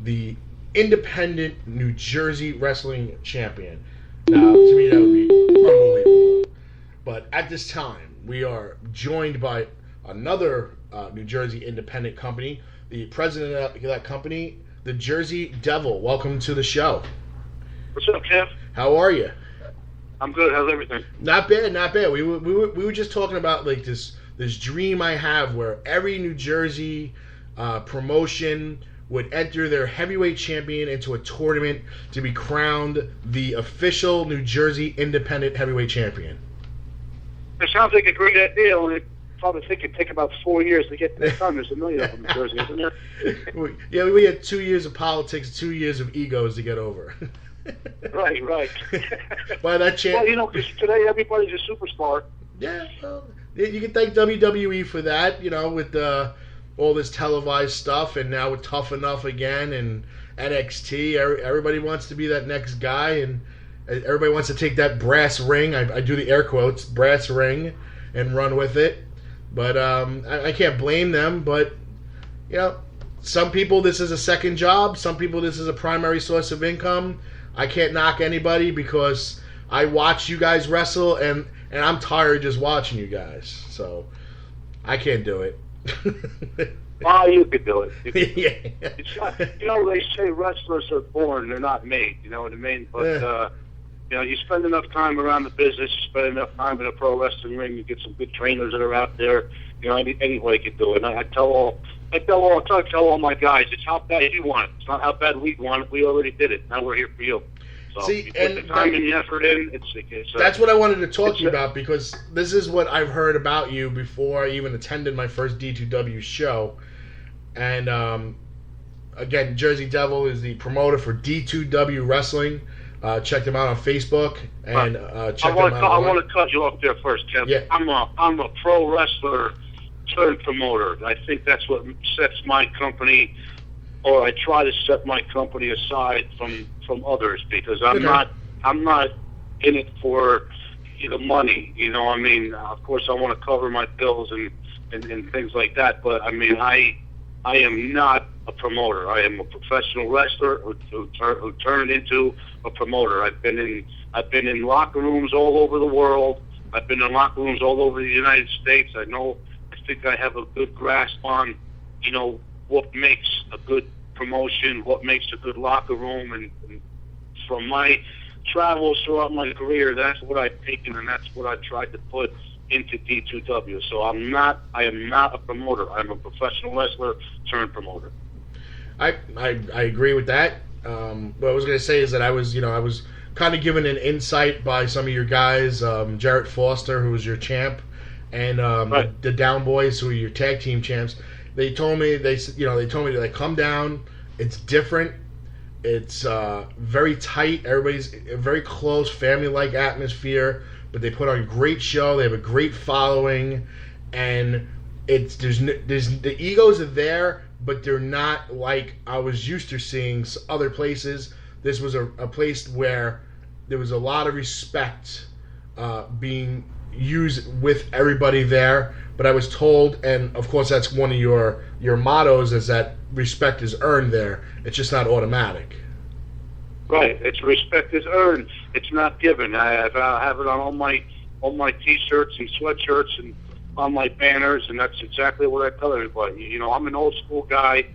the independent New Jersey wrestling champion. Now, to me, that would be unbelievable. But at this time, we are joined by another New Jersey independent company, the president of that company, the Jersey Devil. Welcome to the show. What's up, Kev? How are you? I'm good. How's everything? Not bad, not bad. We were just talking about like this dream I have where every New Jersey promotion would enter their heavyweight champion into a tournament to be crowned the official New Jersey independent heavyweight champion. It sounds like a great idea. Only probably think it'd take about 4 years to get that done. There's a million of them in Jersey, isn't there? Yeah, we had 2 years of politics, 2 years of egos to get over. Right. By that chance. Well, because today everybody's a superstar. Yeah, well, you can thank WWE for that, with all this televised stuff, and now with Tough Enough again and NXT. Everybody wants to be that next guy, and everybody wants to take that brass ring. I do the air quotes, brass ring, and run with it. But I can't blame them. But some people this is a second job. Some people this is a primary source of income. I can't knock anybody because I watch you guys wrestle, and I'm tired just watching you guys. So I can't do it. Oh, you could do it. Yeah. It's not, they say wrestlers are born; they're not made. You know what I mean? But you spend enough time around the business, you spend enough time in a pro wrestling ring, you get some good trainers that are out there. Anybody can do it. And I tell all my guys, it's how bad you want it. It's not how bad we want it. We already did it. Now we're here for you. So see, you put the time and the effort in. That's what I wanted to talk to you about, because this is what I've heard about you before I even attended my first D2W show. And again, Jersey Devil is the promoter for D2W Wrestling. Check them out on Facebook and check them out. I want to cut you off there first, Kevin. Yeah. I'm a pro wrestler turned promoter. I think that's what sets my company, or I try to set my company aside from others, because I'm not in it for the money. Of course I want to cover my bills and things like that, but I am not a promoter. I am a professional wrestler who turned into a promoter. I've been in locker rooms all over the world. I've been in locker rooms all over the United States. I think I have a good grasp on, what makes a good promotion, what makes a good locker room, and from my travels throughout my career, that's what I've taken and that's what I've tried to put into D2W. So I am not a promoter. I'm a professional wrestler turned promoter. I agree with that. What I was going to say is that I was kind of given an insight by some of your guys, Jarrett Foster, who was your champ, and right. the Down Boys, who are your tag team champs. They told me to come down. It's different. It's very tight. Everybody's a very close, family-like atmosphere. But they put on a great show. They have a great following, and there's the egos are there, but they're not like I was used to seeing other places. This was a place where there was a lot of respect being used with everybody there. But I was told, and of course that's one of your mottos, is that respect is earned there. It's just not automatic. Right, it's respect is earned. It's not given. I have it on all my T-shirts and sweatshirts and on my banners, and that's exactly what I tell everybody. I'm an old school guy,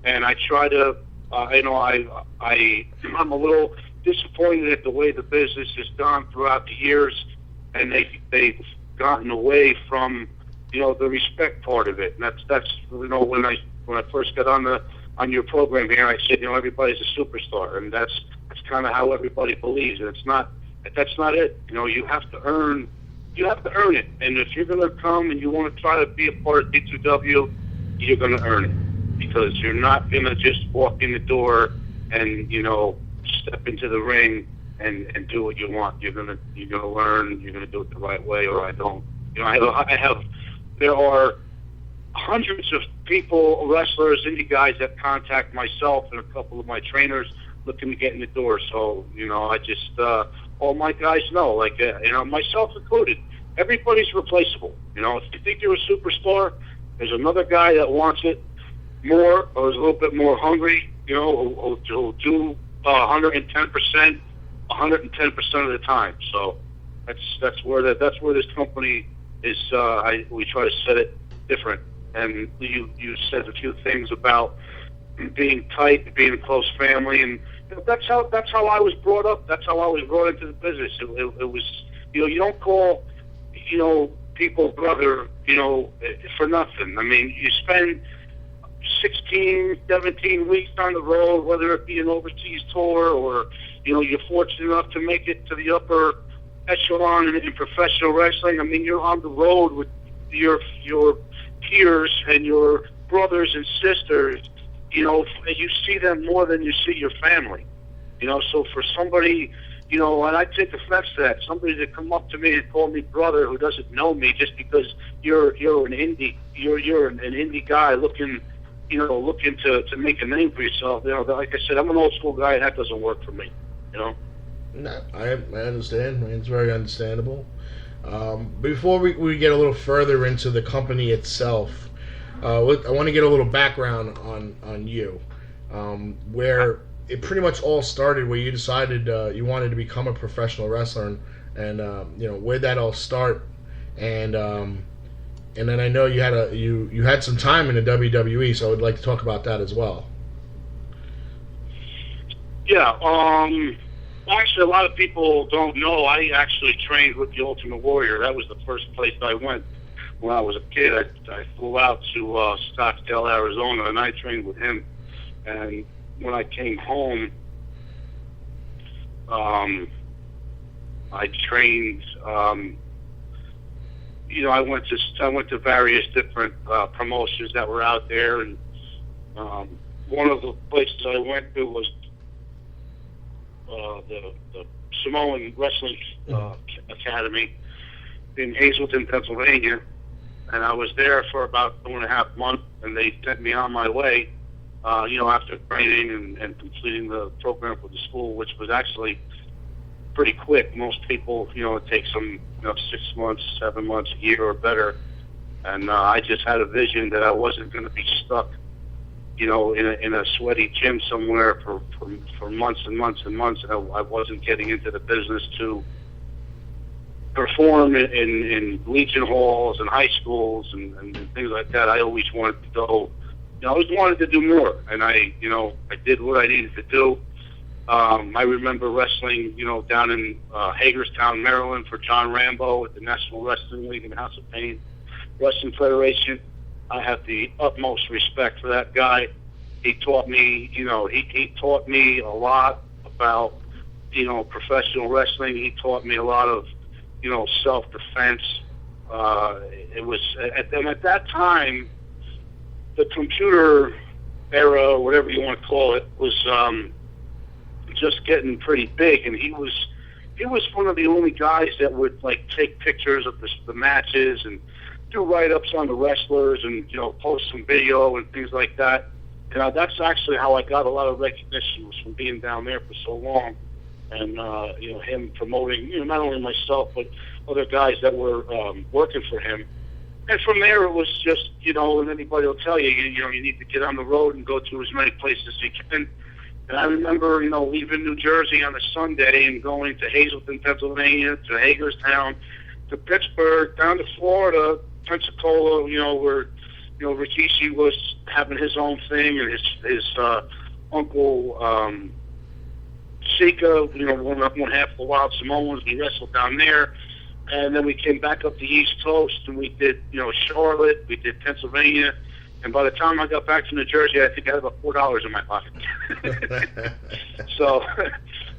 and I try to. I'm a little disappointed at the way the business has gone throughout the years, and they've gotten away from the respect part of it. And that's when I first got on your program here, I said everybody's a superstar, and that's kind of how everybody believes, and that's not it. You have to earn it, and if you're going to come and you want to try to be a part of D2W, you're going to earn it, because you're not going to just walk in the door and step into the ring and do what you want. You're going to learn. You're going to do it the right way, or I don't. There are hundreds of people, wrestlers, indie guys that contact myself and a couple of my trainers looking to get in the door. So, I just, all my guys know, myself included, everybody's replaceable. If you think you're a superstar, there's another guy that wants it more or is a little bit more hungry, who do 110%, 110% of the time. So that's where this company is. We try to set it different. And you said a few things about being tight, being a close family, and that's how I was brought up. That's how I was brought into the business. It was, you don't call, people brother, for nothing. I mean, you spend 16, 17 weeks on the road, whether it be an overseas tour or, you're fortunate enough to make it to the upper echelon in professional wrestling. I mean, you're on the road with your peers and your brothers and sisters, and you see them more than you see your family. So for somebody, and I take offense to that, somebody to come up to me and call me brother who doesn't know me just because you're an indie, you're an indie guy looking to make a name for yourself. Like I said, I'm an old school guy, and that doesn't work for me. No, I understand. It's very understandable. Before we get a little further into the company itself, I want to get a little background on you, where it pretty much all started, where you decided you wanted to become a professional wrestler, and where'd that all start, and then I know you had some time in the WWE, so I would like to talk about that as well. Yeah. Actually, a lot of people don't know. I actually trained with the Ultimate Warrior. That was the first place I went when I was a kid. I flew out to Scottsdale, Arizona, and I trained with him. And when I came home, I trained. I went to various different promotions that were out there, and one of the places I went to was the Samoan Wrestling Academy in Hazleton, Pennsylvania, and I was there for about 2.5 months, and they sent me on my way, after training and completing the program for the school, which was actually pretty quick. Most people, it takes them 6 months, 7 months, a year or better, and I just had a vision that I wasn't going to be stuck in a sweaty gym somewhere for months and months and months, and I wasn't getting into the business to perform in Legion halls and high schools and things like that. I always wanted to go, I always wanted to do more, and I did what I needed to do. I remember wrestling, down in Hagerstown, Maryland for John Rambo at the National Wrestling League and House of Pain Wrestling Federation. I have the utmost respect for that guy. He taught me, he taught me a lot about, professional wrestling. He taught me a lot of, self-defense. It was, at that time, the computer era, whatever you want to call it, was just getting pretty big, and he was one of the only guys that would take pictures of the matches and do write-ups on the wrestlers and, post some video and things like that. And that's actually how I got a lot of recognition, was from being down there for so long. And, him promoting, not only myself, but other guys that were working for him. And from there, it was just, and anybody will tell you, you need to get on the road and go to as many places as you can. And I remember, leaving New Jersey on a Sunday and going to Hazleton, Pennsylvania, to Hagerstown, to Pittsburgh, down to Florida, Pensacola, where, Rikishi was having his own thing, and his uncle, Sika, one half of the Wild Samoans, he wrestled down there. And then we came back up the East Coast, and we did, Charlotte, we did Pennsylvania. And by the time I got back to New Jersey, I think I had about $4 in my pocket. So,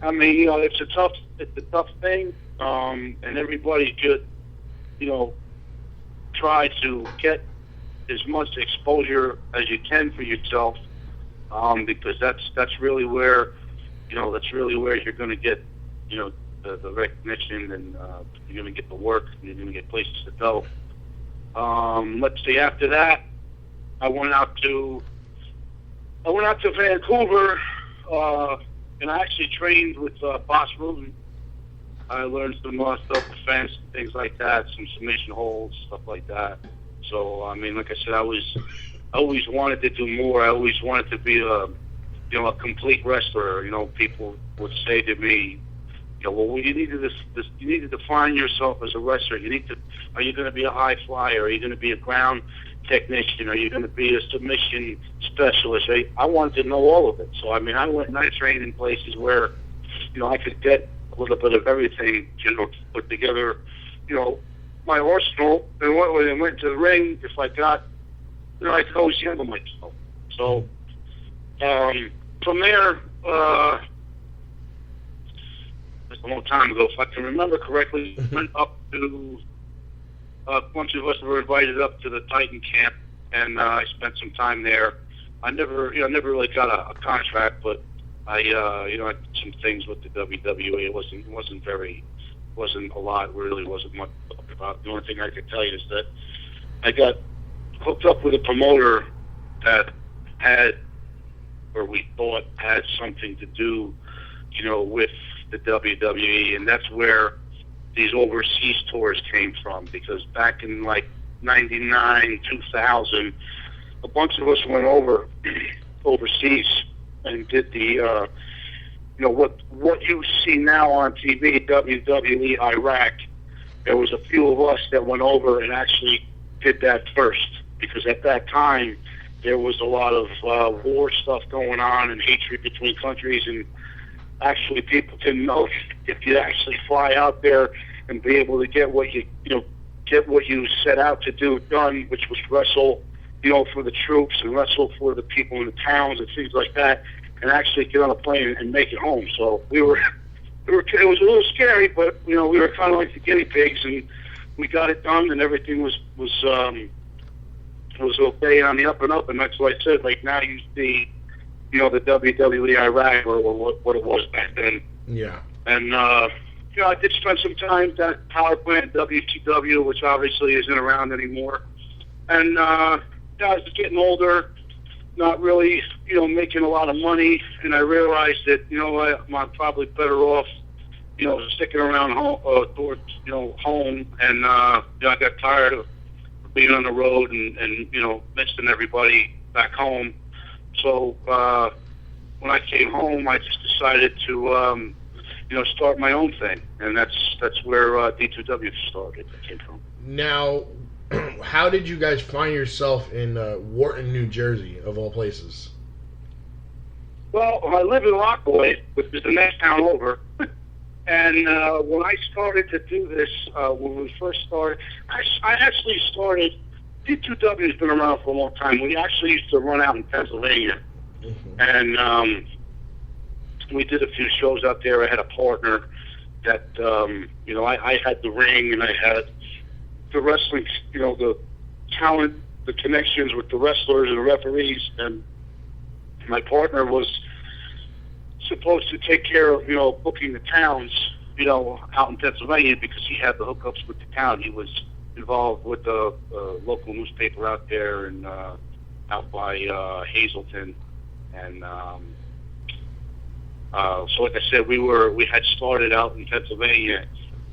I mean, it's a tough thing, and everybody should, try to get as much exposure as you can for yourself, because that's really where, you're going to get, the recognition, and you're going to get the work, and you're going to get places to go. Let's see. After that, I went out to Vancouver, and I actually trained with Boss Ruben. I learned some self-defense, things like that, some submission holds, stuff like that. So, I mean, like I said, I always wanted to do more. I always wanted to be a complete wrestler. People would say to me, well, you need to you need to define yourself as a wrestler. Are you going to be a high flyer? Are you going to be a ground technician? Are you going to be a submission specialist? I wanted to know all of it. So I went and I trained in places where, I could get a little bit of everything, put together, my arsenal, and when I went to the ring, if I got, I could always handle myself. So from there, a long time ago, if I can remember correctly, went up to a bunch of us were invited up to the Titan camp, and I spent some time there. I never really got a contract, but I did some things with the WWE. It wasn't a lot. Really wasn't much to talk about. The only thing I could tell you is that I got hooked up with a promoter that had, or we thought had, something to do, with the WWE, and that's where these overseas tours came from. Because back in like '99, 2000, a bunch of us went overseas and did the, what you see now on TV, WWE Iraq. There was a few of us that went over and actually did that first, because at that time there was a lot of war stuff going on and hatred between countries, and actually people didn't know if you actually fly out there and be able to get what you set out to do done, which was wrestle, for the troops and wrestle for the people in the towns and things like that, and actually get on a plane and make it home. So it was a little scary, but we were kind of like the guinea pigs, and we got it done, and everything was okay on the up and up. And that's why I said, like, now you see, the WWE Iraq, or what it was back then. Yeah. And I did spend some time at that power plant, WCW, which obviously isn't around anymore. And I was getting older, not really, making a lot of money, and I realized that, I'm probably better off, sticking around home, home, and I got tired of being on the road and missing everybody back home. So when I came home, I just decided to, start my own thing, and that's where D2W started. Came from. Now, how did you guys find yourself in Wharton, New Jersey, of all places? Well, I live in Rockaway, which is the next town over. And when I started to do this, when we first started, I actually started, D2W has been around for a long time. We actually used to run out in Pennsylvania. Mm-hmm. And we did a few shows out there. I had a partner that, I had the ring, and I had the wrestling, the talent, the connections with the wrestlers and the referees, and my partner was supposed to take care of, booking the towns, out in Pennsylvania, because he had the hookups with the town. He was involved with the local newspaper out there and out by Hazleton, and so like I said, we had started out in Pennsylvania,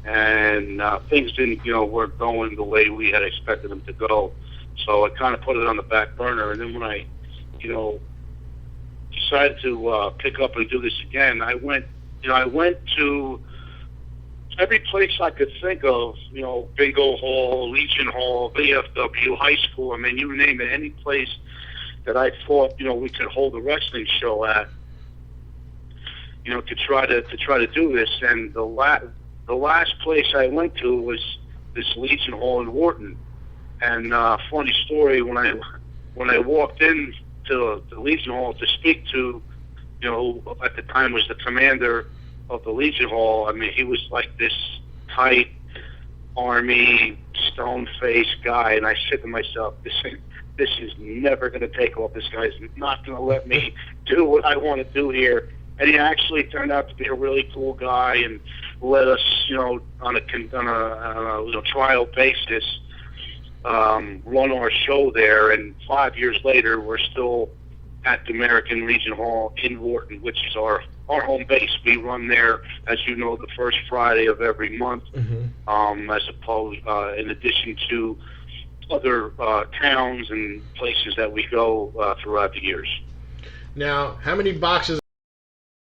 and things weren't going the way we had expected them to go. So I kind of put it on the back burner, and then when I, decided to pick up and do this again, I went to every place I could think of, Bingo Hall, Legion Hall, VFW, high school. I mean, you name it, any place that I thought, we could hold a wrestling show at, to try to do this. And the last place I went to was this Legion Hall in Wharton. And funny story, when I walked in to the Legion Hall to speak to, at the time was the commander of the Legion Hall. I mean, he was like this tight, army, stone-faced guy, and I said to myself, this is never going to take off. This guy's not going to let me do what I want to do here. And he actually turned out to be a really cool guy and let us, on a trial basis, run our show there. And 5 years later, we're still at the American Legion Hall in Wharton, which is our home base. We run there, as you know, the first Friday of every month, mm-hmm. As opposed, in addition to other towns and places that we go throughout the years. Now, how many boxes